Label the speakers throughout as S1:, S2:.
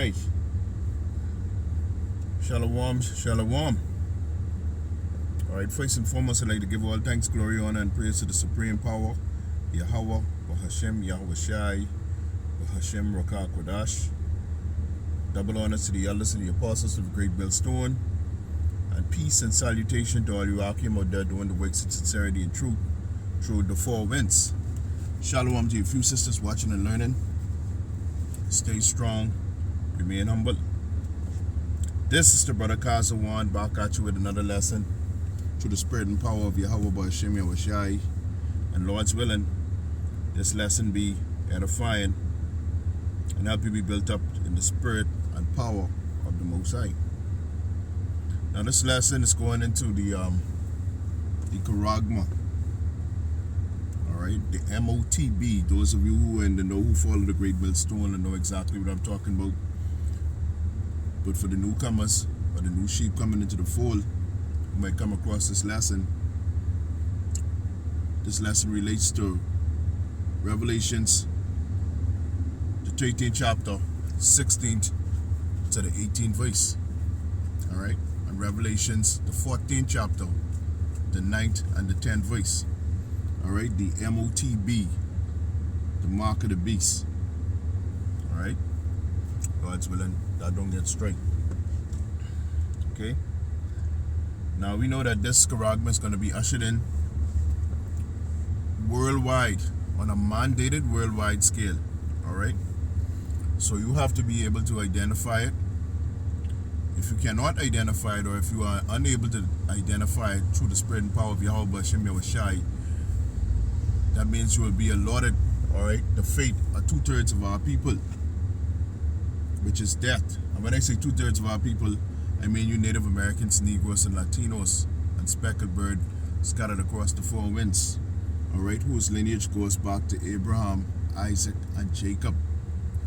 S1: right. Shalom, shalom. All right, first and foremost, I'd like to give all thanks, glory, honor, and praise to the supreme power, Yahweh, Bahashem, Yahweh Shai, Bahashem, Rakah Kodash. Double honors to the elders and the apostles of the great millstone, and peace and salutation to all you out there doing the works in sincerity and truth through the four winds. Shalom to your few sisters watching and learning. Stay strong, remain humble. This is the brother Kazawan back at you with another lesson through the spirit and power of Yahweh Bahashem Yahweh Shai. And Lord's willing, this lesson be edifying and help you be built up in the spirit and power of the Most High. Now this lesson is going into the Charagma. Alright, the MOTB. Those of you who in the know, who follow the great millstone and know exactly what I'm talking about. But for the newcomers or the new sheep coming into the fold who might come across this lesson relates to Revelations, the 13th chapter, 16th to the 18th verse. Alright, and Revelations, the 14th chapter, the 9th and the 10th verse. Alright, the MOTB, the mark of the beast. Alright, God's willing, that don't get straight. Okay, now we know that this Charagma is going to be ushered in worldwide, on a mandated worldwide scale. Alright, so you have to be able to identify it. If you cannot identify it, or if you are unable to identify it through the spirit and power of Yahweh Bashem Yahweh Shai, that means you will be allotted, alright, the fate of 2/3 of our people, which is death. And when I say 2/3 of our people, I mean you Native Americans, Negroes, and Latinos, and speckled bird scattered across the four winds, alright, whose lineage goes back to Abraham, Isaac, and Jacob.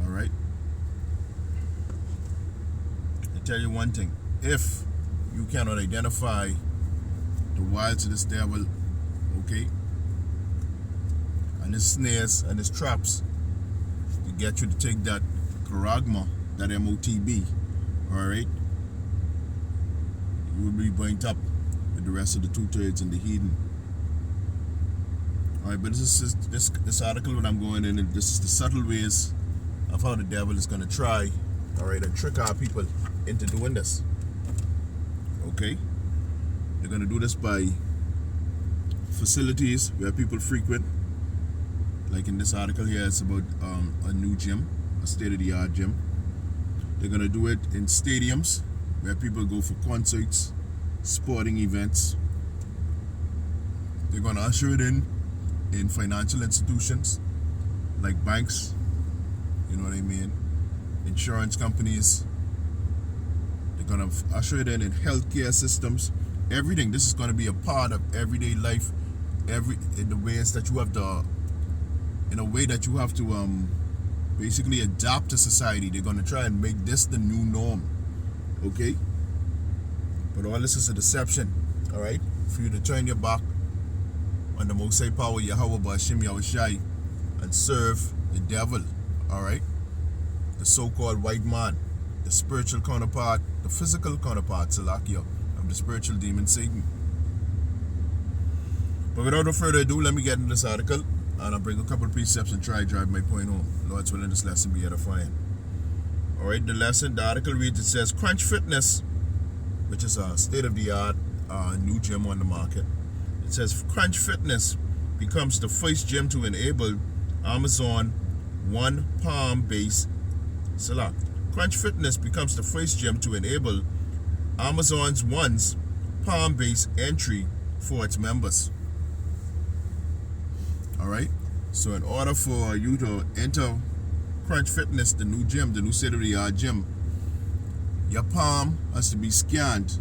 S1: Alright, I tell you one thing, if you cannot identify the wiles of this devil, okay, and his snares and his traps to get you to take that Charagma, that MOTB, alright, you will be burnt up with the rest of the 2/3 and the heathen. Alright, but this article what I'm going in, and this is the subtle ways of how the devil is going to try, alright, and trick our people into doing this. Okay, they're going to do this by facilities where people frequent. Like in this article here, it's about a new gym, a state-of-the-art gym. They're going to do it in stadiums where people go for concerts, sporting events. They're going to usher it in financial institutions like banks, you know what I mean, insurance companies. They're going to usher it in healthcare systems, everything. This is going to be a part of everyday life, in the ways that you have to, in a way that you have to basically adapt to society. They're going to try and make this the new norm, okay? But all this is a deception, all right, for you to turn your back on the Most High power, Yahweh Bahashem Yahweh Shai, and serve the devil, all right, the so-called white man, the spiritual counterpart, the physical counterpart, Salakia, of the spiritual demon Satan. But without no further ado, let me get into this article, and I'll bring a couple of precepts and try to drive my point home. Lord's willing, this lesson be edifying. Alright, the article reads, it says, Crunch Fitness, which is a state-of-the-art new gym on the market. It says, Crunch Fitness becomes the first gym to enable Amazon One Palm-based Salah. Crunch Fitness becomes the first gym to enable Amazon's One's Palm-based entry for its members. Alright, so in order for you to enter Crunch Fitness, the new gym, the new state-of-the-art gym, your palm has to be scanned,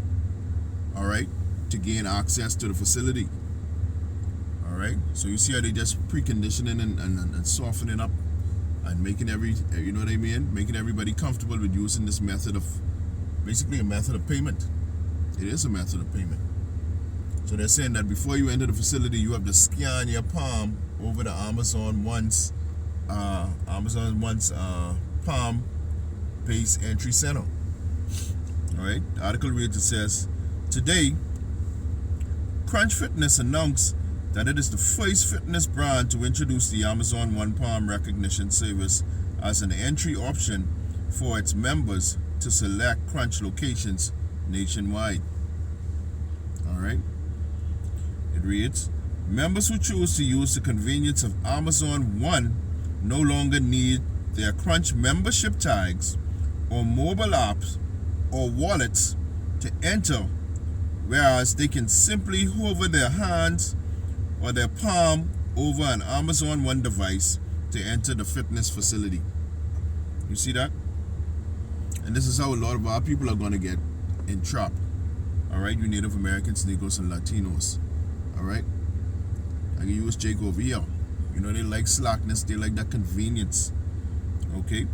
S1: alright, to gain access to the facility. Alright, so you see how they just preconditioning and softening up and making you know what I mean, making everybody comfortable with using this method of, basically a method of payment. It is a method of payment. So they're saying that before you enter the facility, you have to scan your palm over the Amazon One's Palm base entry center. Alright, the article reads, it says, today, Crunch Fitness announced that it is the first fitness brand to introduce the Amazon One Palm recognition service as an entry option for its members to select Crunch locations nationwide. Alright, it reads, members who choose to use the convenience of Amazon One no longer need their Crunch membership tags or mobile apps or wallets to enter, whereas they can simply hover their hands or their palm over an Amazon One device to enter the fitness facility. You see that? And this is how a lot of our people are going to get entrapped. Alright, you Native Americans, Negroes, and Latinos. Alright? I can use Jake over here. You know, they like slackness, they like that convenience. Okay?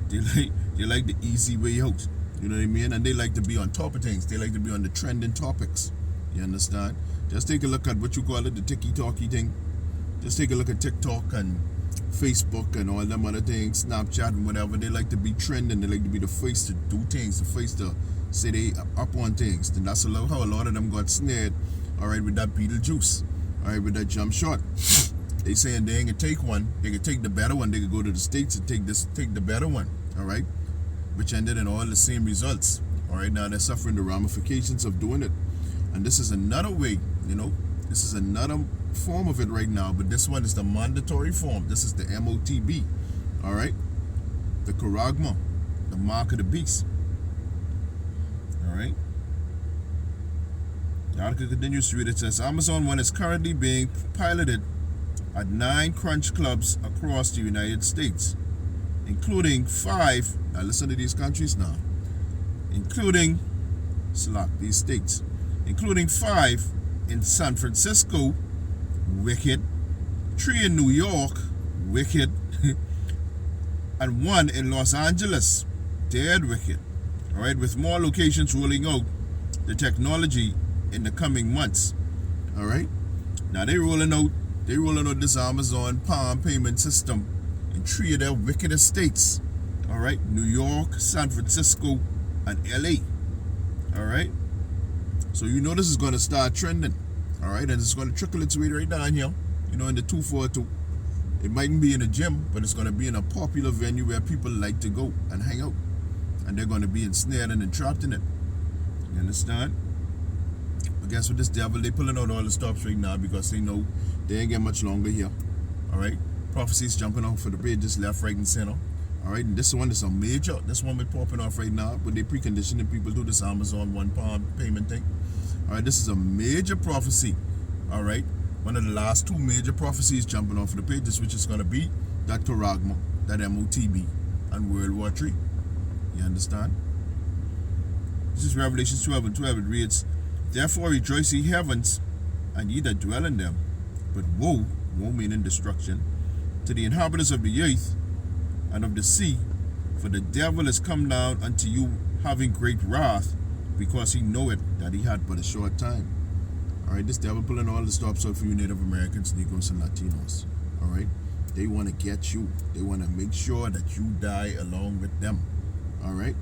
S1: They like the easy way out. You know what I mean? And they like to be on top of things. They like to be on the trending topics. You understand? Just take a look at what you call it, the ticky-talky thing. Just take a look at TikTok and Facebook and all them other things, Snapchat and whatever. They like to be trending. They like to be the first to do things, the first to say they up on things. And that's how a lot of them got snared, alright, with that Beetlejuice, alright, with that jump shot. They saying they ain't gonna take one, they could take the better one, they could go to the States and take the better one, alright, which ended in all the same results. Alright, now they're suffering the ramifications of doing it. And this is another way, you know, this is another form of it right now, but this one is the mandatory form. This is the MOTB, alright, the Charagma, the mark of the beast. Alright. The article continues to read. It says Amazon One is currently being piloted at 9 Crunch clubs across the United States, including 5. Now listen to these countries now. Including these states, including 5 in San Francisco, wicked, 3 in New York, wicked, and 1 in Los Angeles, dead wicked. Alright, with more locations rolling out the technology in the coming months. Alright, now they rolling out this Amazon Palm payment system in 3 of their wickedest states. Alright, New York, San Francisco, and LA. Alright, so you know this is going to start trending. Alright, and it's going to trickle its way right down here, you know, in the 242. It mightn't be in a gym, but it's going to be in a popular venue where people like to go and hang out. And they're going to be ensnared and entrapped in it. You understand? But guess what, this devil, they pulling out all the stops right now because they know they ain't get much longer here. Alright? Prophecies jumping off for the bridge, just left, right, and center. Alright, and this one is a major. This one we're popping off right now, but they preconditioning people to this Amazon One Palm payment thing. Alright, this is a major prophecy. Alright? One of the last 2 major prophecies jumping off of the pages, which is going to be that Charagma, that MOTB, and World War III. You understand? This is Revelation 12 and 12. It reads, therefore rejoice ye heavens, and ye that dwell in them. But woe meaning destruction, to the inhabitants of the earth and of the sea, for the devil is come down unto you, having great wrath, because he knoweth that he had but a short time. Alright, this devil pulling all the stops out for you Native Americans, Negroes, and Latinos. Alright, they want to get you. They want to make sure that you die along with them. Alright,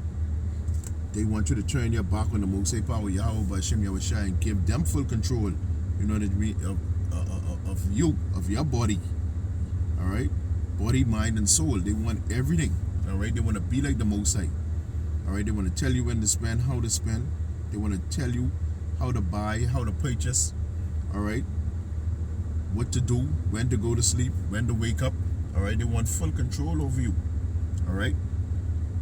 S1: they want you to turn your back on the Most High Power, Yahweh, Ba'Shem, Yahushua, and give them full control, you know what I mean, of you, of your body. Alright, body, mind, and soul. They want everything. Alright, they want to be like the Most High. Alright, they want to tell you when to spend, how to spend. They want to tell you how to buy, how to purchase. Alright, what to do, when to go to sleep, when to wake up. Alright, they want full control over you. Alright.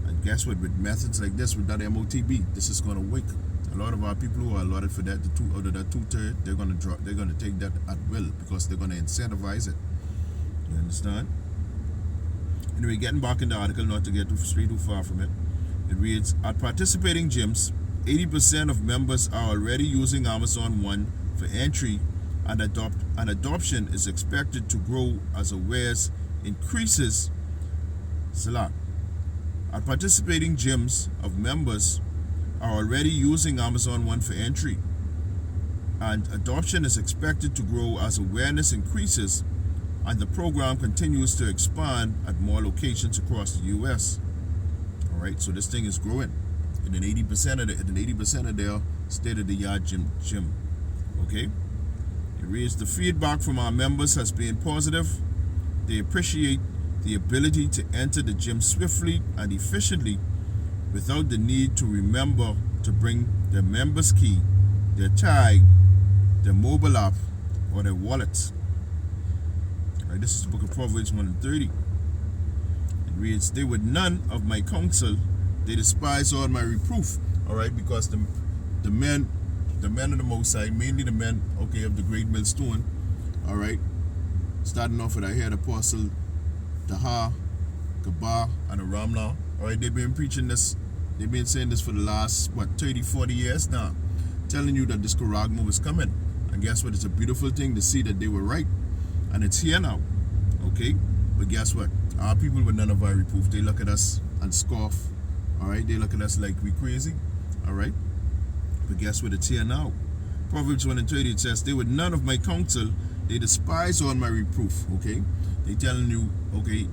S1: And guess what? With methods like this, with that MOTB, this is going to wake a lot of our people who are allotted for that, out of that 2/3, they're going to drop. They're going to take that at will because they're going to incentivize it. You understand? Anyway, getting back in the article, not to get too far from it. It reads, at participating gyms, 80% of members are already using Amazon One for entry, and adoption is expected to grow as awareness increases. At participating gyms of members are already using Amazon One for entry, and adoption is expected to grow as awareness increases, and the program continues to expand at more locations across the U.S. All right, so this thing is growing. And then 80% of their state-of-the-art gym. Okay? It reads, the feedback from our members has been positive. They appreciate the ability to enter the gym swiftly and efficiently without the need to remember to bring their members' key, their tag, their mobile app, or their wallets. All right, this is the book of Proverbs 1:30. It reads, they were none of my counsel, they despise all my reproof. All right, because the men of the Most High, mainly the men, okay, of the great millstone, all right, starting off with I heard Apostle Daha, Gabah, and Ramla. All right, they've been preaching this, they've been saying this for the last, 30, 40 years now, telling you that this Charagma was coming. And guess what? It's a beautiful thing to see that they were right. And it's here now, okay? But guess what? Our people with none of our reproof, they look at us and scoff, all right? They look at us like we crazy, all right? But guess what? It's here now. Proverbs 1:30, it says, they were none of my counsel, they despise all my reproof, okay? They telling you, okay,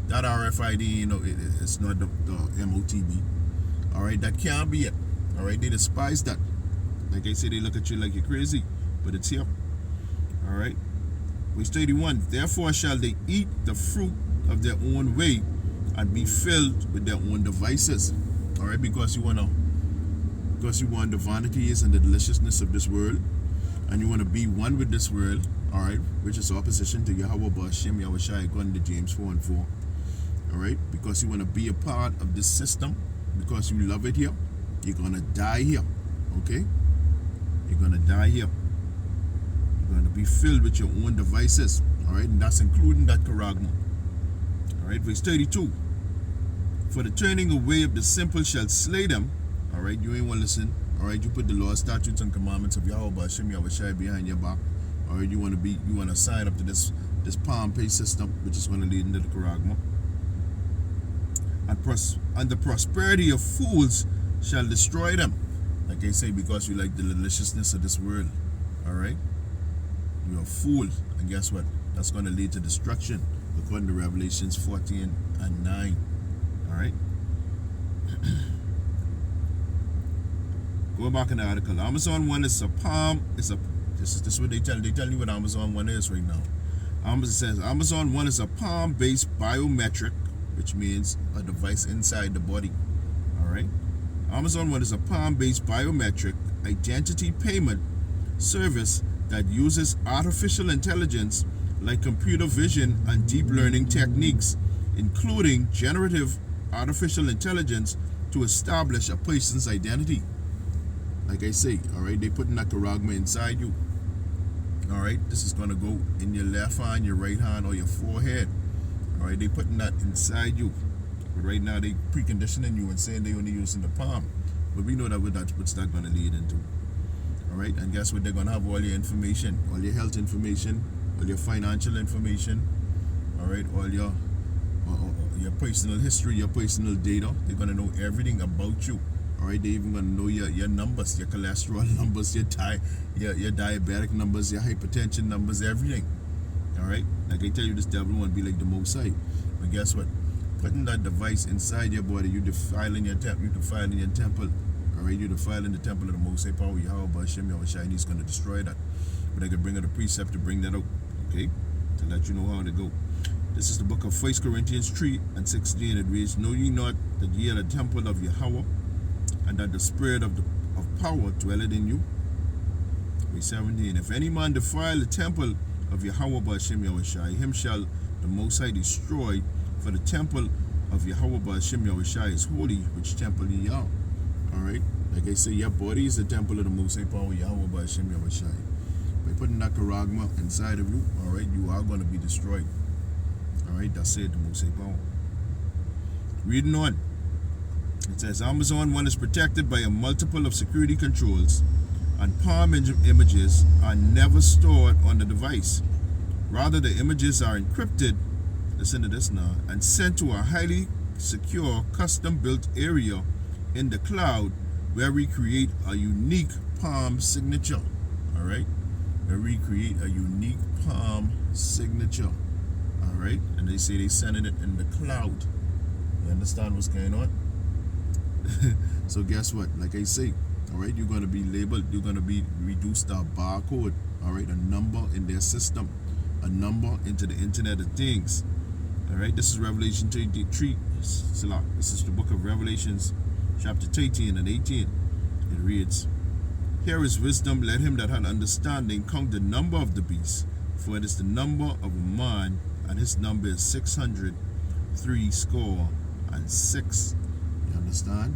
S1: that RFID, you know, it's not the MOTB, all right? That can't be it, all right? They despise that. Like I say, they look at you like you're crazy, but it's here, all right? Verse 31, therefore shall they eat the fruit of their own way and be filled with their own devices, all right? Because you want the vanities and the deliciousness of this world, and you want to be one with this world, all right, which is opposition to Yahweh Ba'Shem, Yahweh Shai, according to James 4:4, all right, because you want to be a part of this system, because you love it here, you're going to die here, okay? You're going to die here. You're going to be filled with your own devices, all right, and that's including that Charagma. All right, verse 32, for the turning away of the simple shall slay them. All right, you ain't want to listen. All right, you put the laws, statutes, and commandments of Yahweh Ba'Shem, Yahweh Shai behind your back. All right, you want to sign up to this palm pay system, which is going to lead into the Charagma. And the prosperity of fools shall destroy them. Like I say, because you like the deliciousness of this world. All right, you're a fool, and guess what? That's going to lead to destruction, according to Revelations 14:9. All right. Go back in the article. Amazon 1 is a palm. This is what they tell you what Amazon 1 is right now. It says Amazon 1 is a palm-based biometric, which means a device inside the body. All right. Amazon 1 is a palm-based biometric identity payment service that uses artificial intelligence like computer vision and deep learning techniques, including generative artificial intelligence, to establish a person's identity. Like I say, all right, they putting that Charagma inside you. All right, this is going to go in your left hand, your right hand, or your forehead. All right, they putting that inside you. But right now, they preconditioning you and saying they only using the palm. But we know that what's that going to lead into. All right, and guess what? They're going to have all your information, all your health information, all your financial information, all right, all your personal history, your personal data. They're going to know everything about you. All right, they even going to know your numbers, your cholesterol numbers, your diabetic numbers, your hypertension numbers, everything. All right, like I tell you, this devil want to be like the Most High. But guess what? Putting that device inside your body, you defiling your temple. All right, you defiling the temple of the Most High power, Yahweh Ba'Shem, Yahweh Shai, and he's going to destroy that. But I could bring out a precept to bring that out, okay, to let you know how to go. This is the book of 1 Corinthians 3:16. It reads, know ye not that ye are the temple of Yahweh, and that the spirit of power dwelleth in you? Verse 17, if any man defile the temple of Yahweh Ba'Shem Yahweh Shai, him shall the Most High destroy, for the temple of Yahweh Ba'Shem Yahweh Shai is holy, which temple ye are. All right, like I say, your body is the temple of the Most High power, Yahweh Ba'Shem Yahweh Shai. By putting that Charagma inside of you, all right, you are going to be destroyed. All right, that's it, the Most High power. Reading on. It says Amazon 1 is protected by a multiple of security controls, and palm images are never stored on the device. Rather, the images are encrypted, listen to this now, and sent to a highly secure custom-built area in the cloud where we create a unique palm signature. All right, where we create a unique palm signature. All right, and they say they sending it in the cloud. You understand what's going on? So guess what? Like I say, all right, you're going to be labeled. You're going to be reduced to a barcode. All right, a number in their system, a number into the Internet of Things. All right, this is Revelation 33. This is the book of Revelations, chapter 13 and 18. It reads, "Here is wisdom. Let him that hath understanding count the number of the beast, for it is the number of a man, and his number is 666." You understand?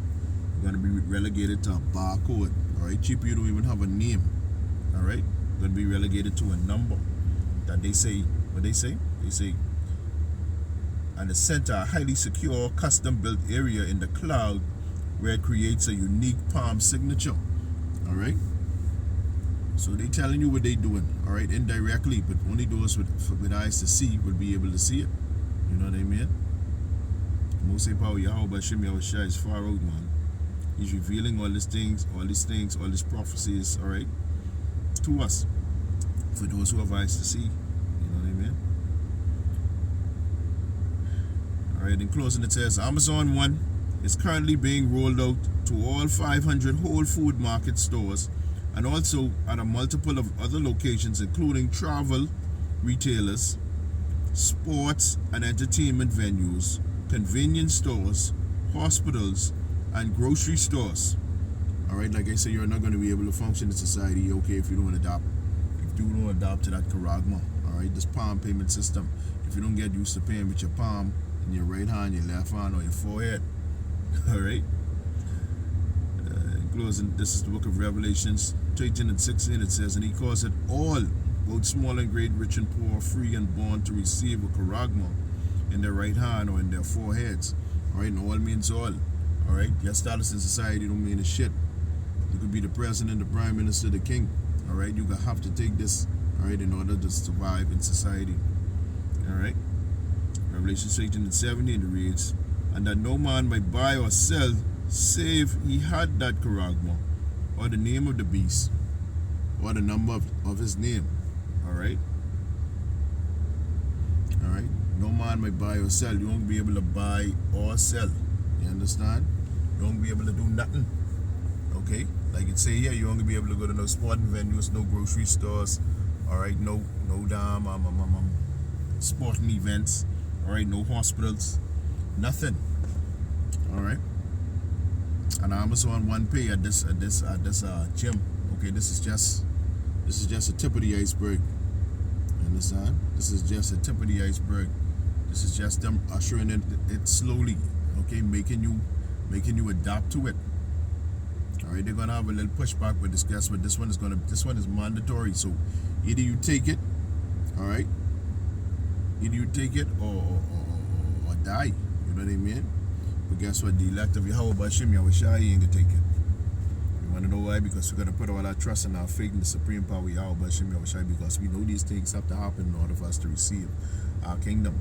S1: You're going to be relegated to a barcode. All right, cheap, you don't even have a name. All right, you're going to be relegated to a number that they say. What they say? They say, and the center, a highly secure, custom-built area in the cloud where it creates a unique palm signature. All right. So they telling you what they doing. All right, indirectly, but only those with eyes to see will be able to see it. You know what I mean? Most power Yahweh Bashim Yahushua is far out, man. He's revealing all these things, all these prophecies, all right, to us, for those who have eyes to see. You know what I mean? All right, in closing it says, Amazon One is currently being rolled out to all 500 Whole Food Market stores and also at a multiple of other locations, including travel retailers, sports and entertainment venues, convenience stores, hospitals, and grocery stores. All right, like I say, you're not going to be able to function in society, okay, if you don't adopt to that Charagma. All right, this palm payment system. If you don't get used to paying with your palm in your right hand, your left hand, or your forehead. All right. In closing, this is the book of Revelations 13 and 16. It says, "And he caused it all, both small and great, rich and poor, free and born, to receive a Charagma in their right hand or in their foreheads." All right, and all means all. All right, your status in society don't mean a shit. You could be the president, the prime minister, the king. All right, you gonna have to take this, all right, in order to survive in society. All right, Revelation 18 and 17 reads, "And that no man might buy or sell, save he had that Charagma, or the name of the beast, or the number of his name." All right. All right. No man might buy or sell. You won't be able to buy or sell. You understand? You won't be able to do nothing. Okay? Like it say here, you won't be able to go to no sporting venues, no grocery stores. All right? No damn sporting events. All right? No hospitals. Nothing. All right? And Amazon One Pay at this gym. Okay? This is just a tip of the iceberg. You understand? This is just a tip of the iceberg. This is just them ushering it slowly. Okay, making you adapt to it. All right, they're gonna have a little pushback, but guess what? This one is mandatory. So either you take it, all right, either you take it or die. You know what I mean? But guess what? The elect of Yahweh Bashim Yahushua ain't gonna take it. You wanna know why? Because we're gonna put all our trust and our faith in the supreme power Yahweh Bashim Yahushua, because we know these things have to happen in order for us to receive our kingdom.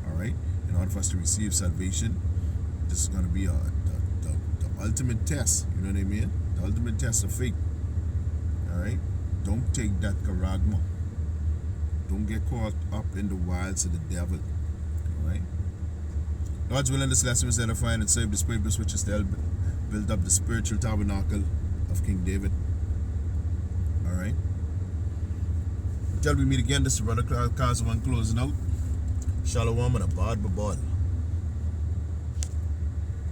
S1: All right, in order for us to receive salvation. This is going to be the ultimate test. You know what I mean? The ultimate test of faith. All right? Don't take that Charagma. Don't get caught up in the wiles of the devil. All right? God's willing, this lesson is edifying and save the spirit which is to help build up the spiritual tabernacle of King David. All right? Until we meet again, this is Brother Kazawan closing out. Shalom and a bad babal.